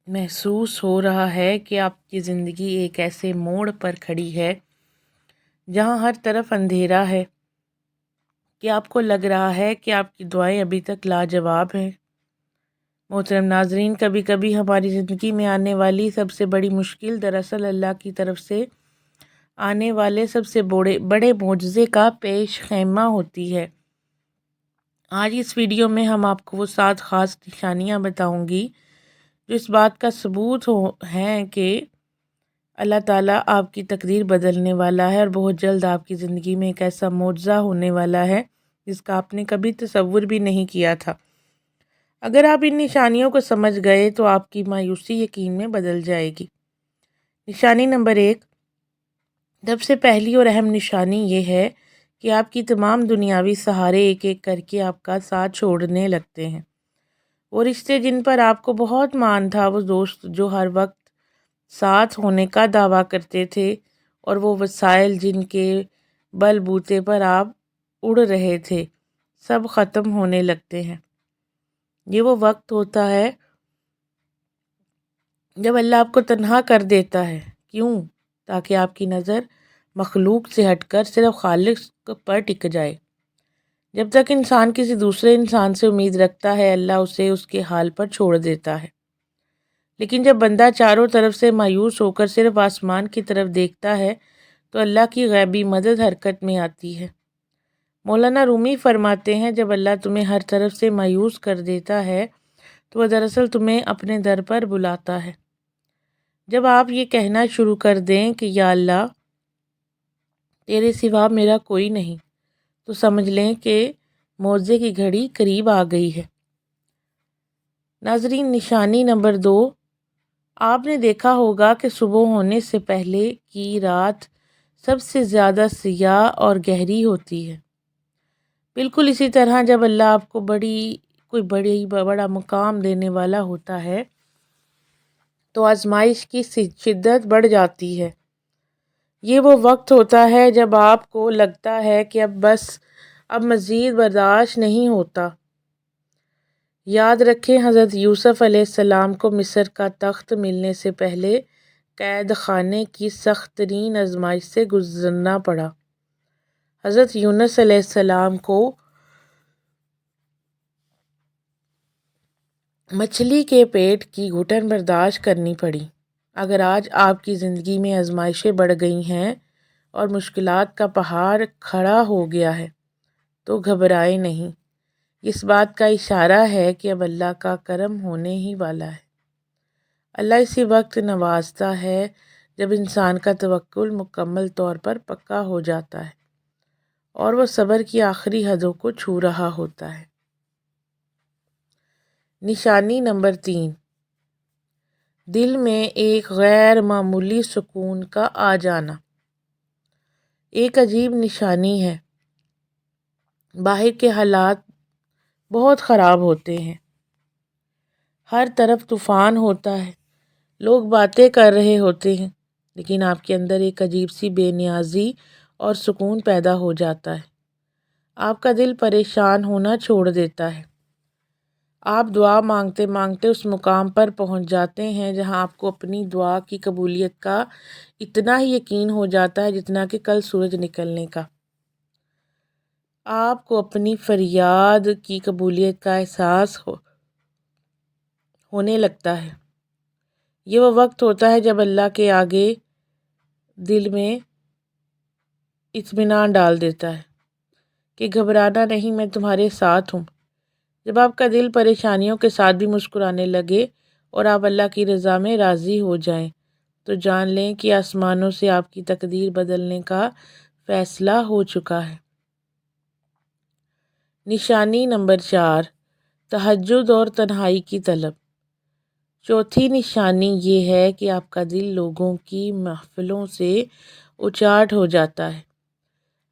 محسوس ہو رہا ہے کہ آپ کی زندگی ایک ایسے موڑ پر کھڑی ہے جہاں ہر طرف اندھیرا ہے، کہ آپ کو لگ رہا ہے کہ آپ کی دعائیں ابھی تک لاجواب ہیں۔ محترم ناظرین، کبھی کبھی ہماری زندگی میں آنے والی سب سے بڑی مشکل دراصل اللہ کی طرف سے آنے والے سب سے بڑے معجزے کا پیش خیمہ ہوتی ہے۔ آج اس ویڈیو میں ہم آپ کو وہ 7 خاص نشانیاں بتاؤں گی جو اس بات کا ثبوت ہیں کہ اللہ تعالیٰ آپ کی تقدیر بدلنے والا ہے اور بہت جلد آپ کی زندگی میں ایک ایسا معجزہ ہونے والا ہے جس کا آپ نے کبھی تصور بھی نہیں کیا تھا۔ اگر آپ ان نشانیوں کو سمجھ گئے تو آپ کی مایوسی یقین میں بدل جائے گی۔ نشانی نمبر 1، سب سے پہلی اور اہم نشانی یہ ہے کہ آپ کی تمام دنیاوی سہارے ایک ایک کر کے آپ کا ساتھ چھوڑنے لگتے ہیں۔ وہ رشتے جن پر آپ کو بہت مان تھا، وہ دوست جو ہر وقت ساتھ ہونے کا دعویٰ کرتے تھے، اور وہ وسائل جن کے بل بوتے پر آپ اڑ رہے تھے، سب ختم ہونے لگتے ہیں۔ یہ وہ وقت ہوتا ہے جب اللہ آپ کو تنہا کر دیتا ہے۔ کیوں؟ تاکہ آپ کی نظر مخلوق سے ہٹ کر صرف خالق پر ٹک جائے۔ جب تک انسان کسی دوسرے انسان سے امید رکھتا ہے، اللہ اسے اس کے حال پر چھوڑ دیتا ہے۔ لیکن جب بندہ چاروں طرف سے مایوس ہو کر صرف آسمان کی طرف دیکھتا ہے تو اللہ کی غیبی مدد حرکت میں آتی ہے۔ مولانا رومی فرماتے ہیں، جب اللہ تمہیں ہر طرف سے مایوس کر دیتا ہے تو وہ دراصل تمہیں اپنے در پر بلاتا ہے۔ جب آپ یہ کہنا شروع کر دیں کہ یا اللہ، تیرے سوا میرا کوئی نہیں، تو سمجھ لیں کہ معجزے کی گھڑی قریب آ گئی ہے۔ ناظرین، نشانی نمبر 2، آپ نے دیکھا ہوگا کہ صبح ہونے سے پہلے کی رات سب سے زیادہ سیاہ اور گہری ہوتی ہے۔ بالکل اسی طرح جب اللہ آپ کو بڑا مقام دینے والا ہوتا ہے تو آزمائش کی شدت بڑھ جاتی ہے۔ یہ وہ وقت ہوتا ہے جب آپ کو لگتا ہے کہ اب مزید برداشت نہیں ہوتا۔ یاد رکھیں، حضرت یوسف علیہ السلام کو مصر کا تخت ملنے سے پہلے قید خانے کی سخت ترین آزمائش سے گزرنا پڑا۔ حضرت یونس علیہ السلام کو مچھلی کے پیٹ کی گھٹن برداشت کرنی پڑی۔ اگر آج آپ کی زندگی میں آزمائشیں بڑھ گئی ہیں اور مشکلات کا پہاڑ کھڑا ہو گیا ہے تو گھبرائیں نہیں۔ اس بات کا اشارہ ہے کہ اب اللہ کا کرم ہونے ہی والا ہے۔ اللہ اسی وقت نوازتا ہے جب انسان کا توکل مکمل طور پر پکا ہو جاتا ہے اور وہ صبر کی آخری حدوں کو چھو رہا ہوتا ہے۔ نشانی نمبر 3، دل میں ایک غیر معمولی سکون کا آ جانا۔ ایک عجیب نشانی ہے۔ باہر کے حالات بہت خراب ہوتے ہیں، ہر طرف طوفان ہوتا ہے، لوگ باتیں کر رہے ہوتے ہیں، لیکن آپ کے اندر ایک عجیب سی بے نیازی اور سکون پیدا ہو جاتا ہے۔ آپ کا دل پریشان ہونا چھوڑ دیتا ہے۔ آپ دعا مانگتے مانگتے اس مقام پر پہنچ جاتے ہیں جہاں آپ کو اپنی دعا کی قبولیت کا اتنا ہی یقین ہو جاتا ہے جتنا کہ کل سورج نکلنے کا۔ آپ کو اپنی فریاد کی قبولیت کا احساس ہونے لگتا ہے۔ یہ وہ وقت ہوتا ہے جب اللہ کے آگے دل میں اطمینان ڈال دیتا ہے کہ گھبرانا نہیں، میں تمہارے ساتھ ہوں۔ جب آپ کا دل پریشانیوں کے ساتھ بھی مسکرانے لگے اور آپ اللہ کی رضا میں راضی ہو جائیں تو جان لیں کہ آسمانوں سے آپ کی تقدیر بدلنے کا فیصلہ ہو چکا ہے۔ نشانی نمبر 4، تہجد اور تنہائی کی طلب۔ چوتھی نشانی یہ ہے کہ آپ کا دل لوگوں کی محفلوں سے اچاٹ ہو جاتا ہے۔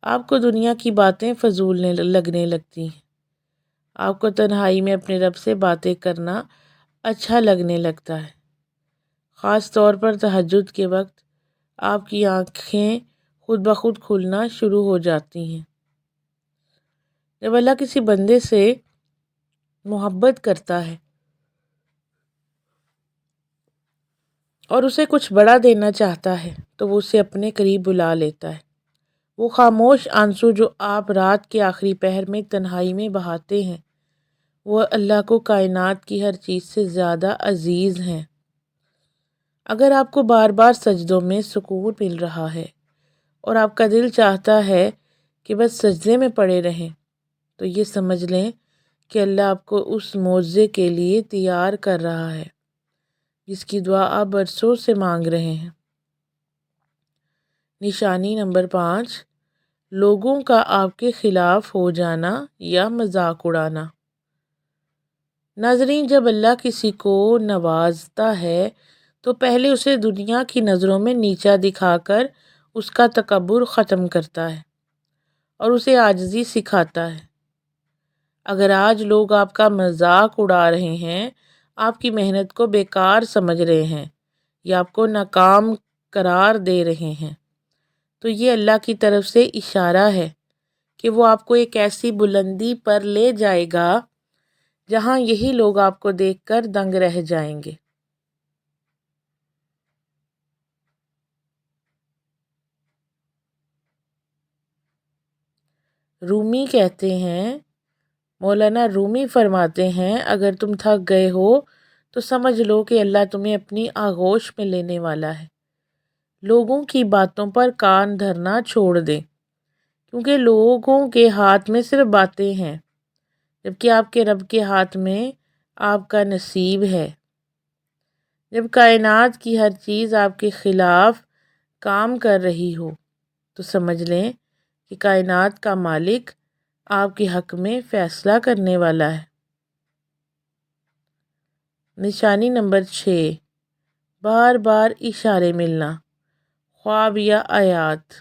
آپ کو دنیا کی باتیں فضول لگنے لگتی ہیں۔ آپ کو تنہائی میں اپنے رب سے باتیں کرنا اچھا لگنے لگتا ہے۔ خاص طور پر تہجد کے وقت آپ کی آنکھیں خود بخود کھلنا شروع ہو جاتی ہیں۔ جب اللہ کسی بندے سے محبت کرتا ہے اور اسے کچھ بڑا دینا چاہتا ہے تو وہ اسے اپنے قریب بلا لیتا ہے۔ وہ خاموش آنسو جو آپ رات کے آخری پہر میں تنہائی میں بہاتے ہیں، وہ اللہ کو کائنات کی ہر چیز سے زیادہ عزیز ہیں۔ اگر آپ کو بار بار سجدوں میں سکون مل رہا ہے اور آپ کا دل چاہتا ہے کہ بس سجدے میں پڑے رہیں، تو یہ سمجھ لیں کہ اللہ آپ کو اس معجزے کے لیے تیار کر رہا ہے جس کی دعا آپ برسوں سے مانگ رہے ہیں۔ نشانی نمبر 5، لوگوں کا آپ کے خلاف ہو جانا یا مذاق اڑانا۔ ناظرین، جب اللہ کسی کو نوازتا ہے تو پہلے اسے دنیا کی نظروں میں نیچا دکھا کر اس کا تکبر ختم کرتا ہے اور اسے عاجزی سکھاتا ہے۔ اگر آج لوگ آپ کا مذاق اڑا رہے ہیں، آپ کی محنت کو بیکار سمجھ رہے ہیں یا آپ کو ناکام قرار دے رہے ہیں، تو یہ اللہ کی طرف سے اشارہ ہے کہ وہ آپ کو ایک ایسی بلندی پر لے جائے گا جہاں یہی لوگ آپ کو دیکھ کر دنگ رہ جائیں گے۔ رومی کہتے ہیں، مولانا رومی فرماتے ہیں، اگر تم تھک گئے ہو تو سمجھ لو کہ اللہ تمہیں اپنی آغوش میں لینے والا ہے۔ لوگوں کی باتوں پر کان دھرنا چھوڑ دیں، کیونکہ لوگوں کے ہاتھ میں صرف باتیں ہیں، جبکہ آپ کے رب کے ہاتھ میں آپ کا نصیب ہے۔ جب کائنات کی ہر چیز آپ کے خلاف کام کر رہی ہو تو سمجھ لیں کہ کائنات کا مالک آپ کے حق میں فیصلہ کرنے والا ہے۔ نشانی نمبر 6، بار بار اشارے ملنا، خواب یا آیات۔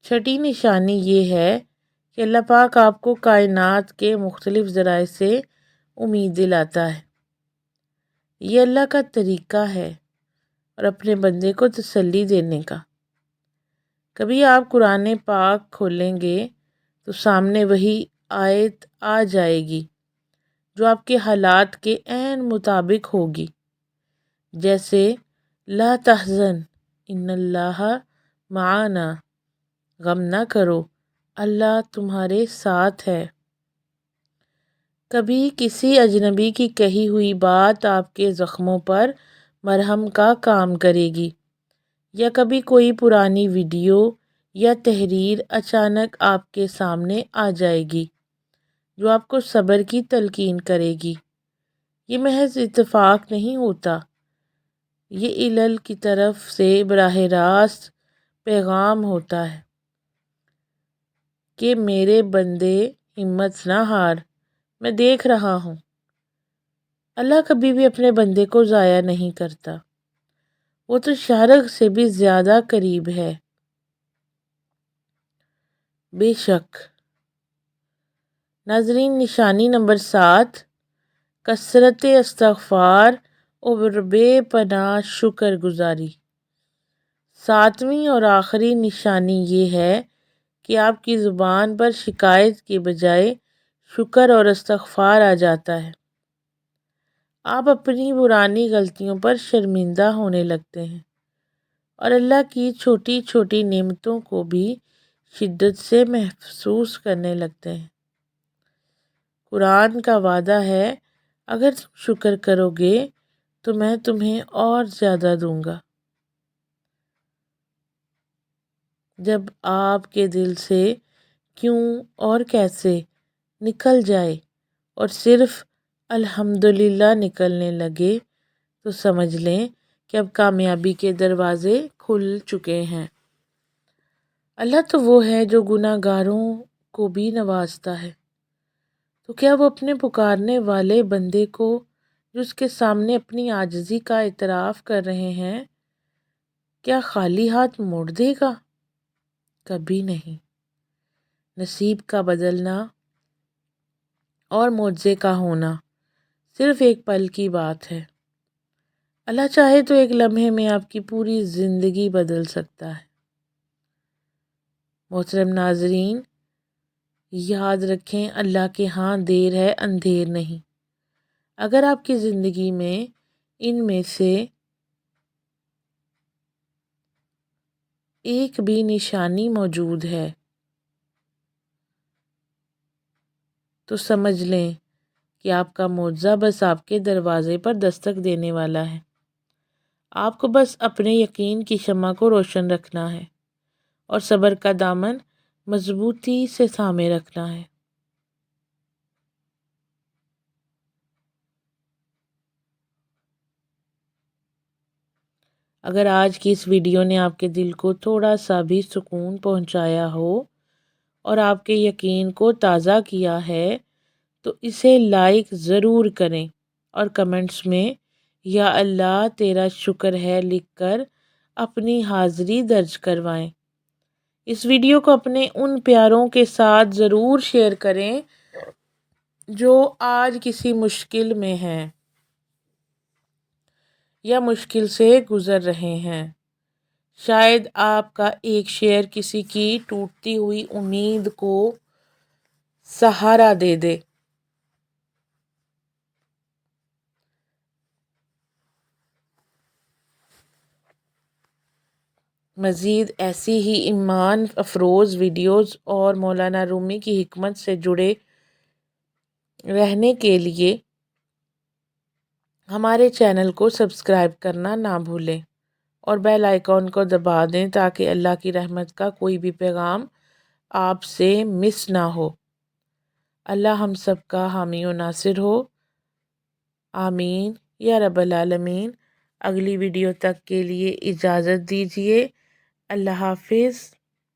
چھٹی نشانی یہ ہے کہ اللہ پاک آپ کو کائنات کے مختلف ذرائع سے امید دلاتا ہے۔ یہ اللہ کا طریقہ ہے اور اپنے بندے کو تسلی دینے کا۔ کبھی آپ قرآن پاک کھولیں گے تو سامنے وہی آیت آ جائے گی جو آپ کے حالات کے عین مطابق ہوگی، جیسے لا تحزن ان اللہ معنا، غم نہ کرو، اللہ تمہارے ساتھ ہے۔ کبھی کسی اجنبی کی کہی ہوئی بات آپ کے زخموں پر مرہم کا کام کرے گی، یا کبھی کوئی پرانی ویڈیو یا تحریر اچانک آپ کے سامنے آ جائے گی جو آپ کو صبر کی تلقین کرے گی۔ یہ محض اتفاق نہیں ہوتا، یہ الہی کی طرف سے براہ راست پیغام ہوتا ہے کہ میرے بندے ہمت نہ ہار، میں دیکھ رہا ہوں۔ اللہ کبھی بھی اپنے بندے کو ضائع نہیں کرتا، وہ تو شارق سے بھی زیادہ قریب ہے۔ بے شک۔ ناظرین، نشانی نمبر 7، کثرت استغفار اور بے پناہ شکر گزاری۔ 7ویں اور آخری نشانی یہ ہے کہ آپ کی زبان پر شکایت کے بجائے شکر اور استغفار آ جاتا ہے۔ آپ اپنی پرانی غلطیوں پر شرمندہ ہونے لگتے ہیں اور اللہ کی چھوٹی چھوٹی نعمتوں کو بھی شدت سے محسوس کرنے لگتے ہیں۔ قرآن کا وعدہ ہے، اگر تم شکر کرو گے تو میں تمہیں اور زیادہ دوں گا۔ جب آپ کے دل سے کیوں اور کیسے نکل جائے اور صرف الحمدللہ نکلنے لگے تو سمجھ لیں کہ اب کامیابی کے دروازے کھل چکے ہیں۔ اللہ تو وہ ہے جو گناہ گاروں کو بھی نوازتا ہے، تو کیا وہ اپنے پکارنے والے بندے کو جو اس کے سامنے اپنی عاجزی کا اعتراف کر رہے ہیں، کیا خالی ہاتھ موڑ دے گا؟ کبھی نہیں۔ نصیب کا بدلنا اور معجزے کا ہونا صرف ایک پل کی بات ہے۔ اللہ چاہے تو ایک لمحے میں آپ کی پوری زندگی بدل سکتا ہے۔ محترم ناظرین، یاد رکھیں، اللہ کے ہاں دیر ہے اندھیر نہیں۔ اگر آپ کی زندگی میں ان میں سے ایک بھی نشانی موجود ہے تو سمجھ لیں کہ آپ کا معجزہ بس آپ کے دروازے پر دستک دینے والا ہے۔ آپ کو بس اپنے یقین کی شمع کو روشن رکھنا ہے اور صبر کا دامن مضبوطی سے تھامے رکھنا ہے۔ اگر آج کی اس ویڈیو نے آپ کے دل کو تھوڑا سا بھی سکون پہنچایا ہو اور آپ کے یقین کو تازہ کیا ہے تو اسے لائک ضرور کریں اور کمنٹس میں یا اللہ تیرا شکر ہے لکھ کر اپنی حاضری درج کروائیں۔ اس ویڈیو کو اپنے ان پیاروں کے ساتھ ضرور شیئر کریں جو آج کسی مشکل میں ہیں یا مشکل سے گزر رہے ہیں۔ شاید آپ کا ایک شیئر کسی کی ٹوٹتی ہوئی امید کو سہارا دے دے۔ مزید ایسی ہی ایمان افروز ویڈیوز اور مولانا رومی کی حکمت سے جڑے رہنے کے لیے ہمارے چینل کو سبسکرائب کرنا نہ بھولیں اور بیل آئیکن کو دبا دیں تاکہ اللہ کی رحمت کا کوئی بھی پیغام آپ سے مس نہ ہو۔ اللہ ہم سب کا حامی و ناصر ہو، آمین یا رب العالمین۔ اگلی ویڈیو تک کے لیے اجازت دیجیے۔ اللہ حافظ۔